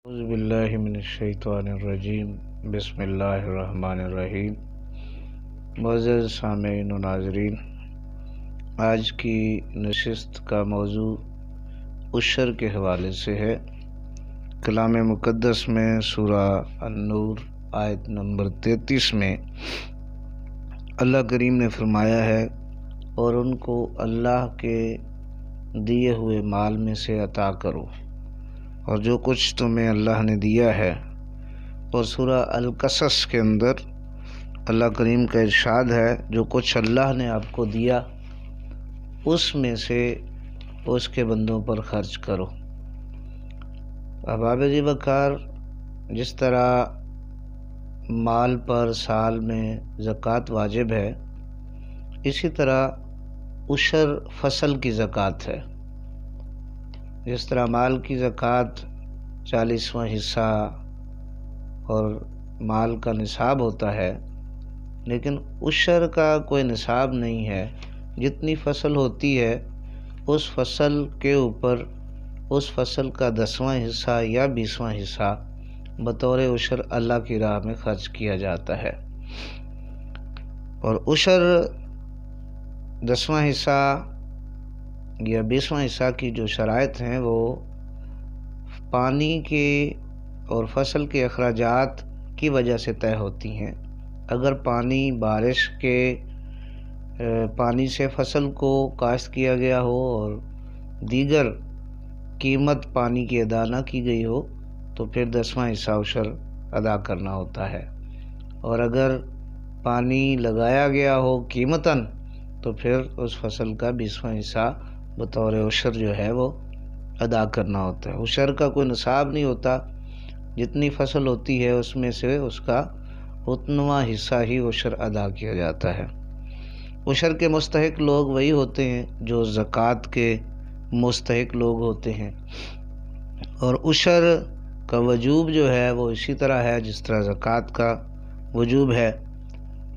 اعوذ باللہ من الشیطان الرجیم بسم اللہ الرحمن الرحیم۔ معزز سامعین و ناظرین، آج کی نشست کا موضوع عشر کے حوالے سے ہے۔ کلام مقدس میں سورہ النور آیت نمبر 33 میں اللہ کریم نے فرمایا ہے، اور ان کو اللہ کے دیے ہوئے مال میں سے عطا کرو، اور جو کچھ تمہیں اللہ نے دیا ہے۔ اور سورہ القصص کے اندر اللہ کریم کا ارشاد ہے، جو کچھ اللہ نے آپ کو دیا اس میں سے اس کے بندوں پر خرچ کرو۔ احباب جی وقار، جس طرح مال پر سال میں زکوٰۃ واجب ہے، اسی طرح عشر فصل کی زکوٰۃ ہے۔ جس طرح مال کی زکوٰۃ 40واں حصہ اور مال کا نصاب ہوتا ہے، لیکن عشر کا کوئی نصاب نہیں ہے۔ جتنی فصل ہوتی ہے اس فصل کے اوپر اس فصل کا 10واں حصہ یا 20واں حصہ بطور عشر اللہ کی راہ میں خرچ کیا جاتا ہے۔ اور عشر 10واں حصہ یا 20واں حصہ کی جو شرائط ہیں وہ پانی کے اور فصل کے اخراجات کی وجہ سے طے ہوتی ہیں۔ اگر بارش کے پانی سے فصل کو کاشت کیا گیا ہو اور دیگر قیمت پانی کی ادا نہ کی گئی ہو تو پھر 10واں حصہ عشر ادا کرنا ہوتا ہے، اور اگر پانی لگایا گیا ہو قیمتاً تو پھر اس فصل کا 20واں حصہ بطور عشر جو ہے وہ ادا کرنا ہوتا ہے۔ عشر کا کوئی نصاب نہیں ہوتا، جتنی فصل ہوتی ہے اس میں سے اس کا اتنواں حصہ ہی عشر ادا کیا جاتا ہے۔ عشر کے مستحق لوگ وہی ہوتے ہیں جو زکوٰۃ کے مستحق لوگ ہوتے ہیں، اور عشر کا وجوب جو ہے وہ اسی طرح ہے جس طرح زکوٰۃ کا وجوب ہے۔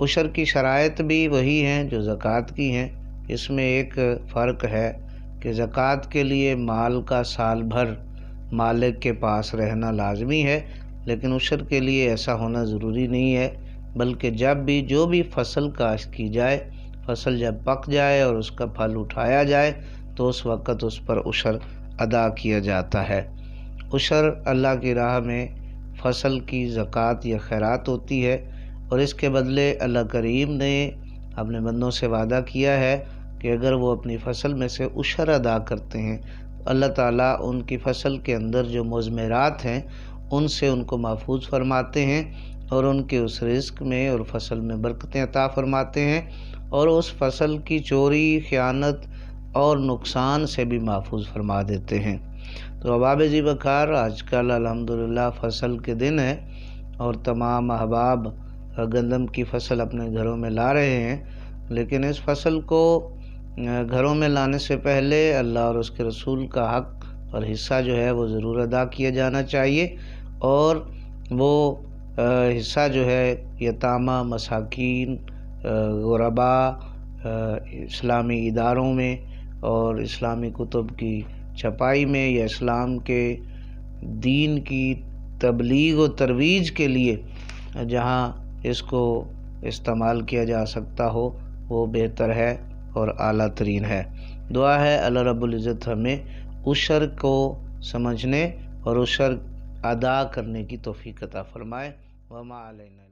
عشر کی شرائط بھی وہی ہیں جو زکوٰۃ کی ہیں۔ اس میں ایک فرق ہے کہ زکوٰۃ کے لیے مال کا سال بھر مالک کے پاس رہنا لازمی ہے، لیکن عشر کے لیے ایسا ہونا ضروری نہیں ہے، بلکہ جب بھی جو بھی فصل کاشت کی جائے، فصل جب پک جائے اور اس کا پھل اٹھایا جائے تو اس وقت اس پر عشر ادا کیا جاتا ہے۔ عشر اللہ کی راہ میں فصل کی زکوٰۃ یا خیرات ہوتی ہے، اور اس کے بدلے اللہ کریم نے اپنے بندوں سے وعدہ کیا ہے کہ اگر وہ اپنی فصل میں سے عشر ادا کرتے ہیں، اللہ تعالیٰ ان کی فصل کے اندر جو مضمرات ہیں ان سے ان کو محفوظ فرماتے ہیں، اور ان کے اس رزق میں اور فصل میں برکتیں عطا فرماتے ہیں، اور اس فصل کی چوری، خیانت اور نقصان سے بھی محفوظ فرما دیتے ہیں۔ تو احباب جی وقار، آج کل الحمدللہ فصل کے دن ہیں اور تمام احباب گندم کی فصل اپنے گھروں میں لا رہے ہیں، لیکن اس فصل کو گھروں میں لانے سے پہلے اللہ اور اس کے رسول کا حق اور حصہ جو ہے وہ ضرور ادا کیا جانا چاہیے، اور وہ حصہ جو ہے یتامہ، مساکین، غرباء، اسلامی اداروں میں اور اسلامی کتب کی چھپائی میں یا اسلام کے دین کی تبلیغ و ترویج کے لیے جہاں اس کو استعمال کیا جا سکتا ہو وہ بہتر ہے اور اعلیٰ ترین ہے۔ دعا ہے اللہ رب العزت ہمیں عشر کو سمجھنے اور عشر ادا کرنے کی توفیق عطا فرمائے۔ وما علینا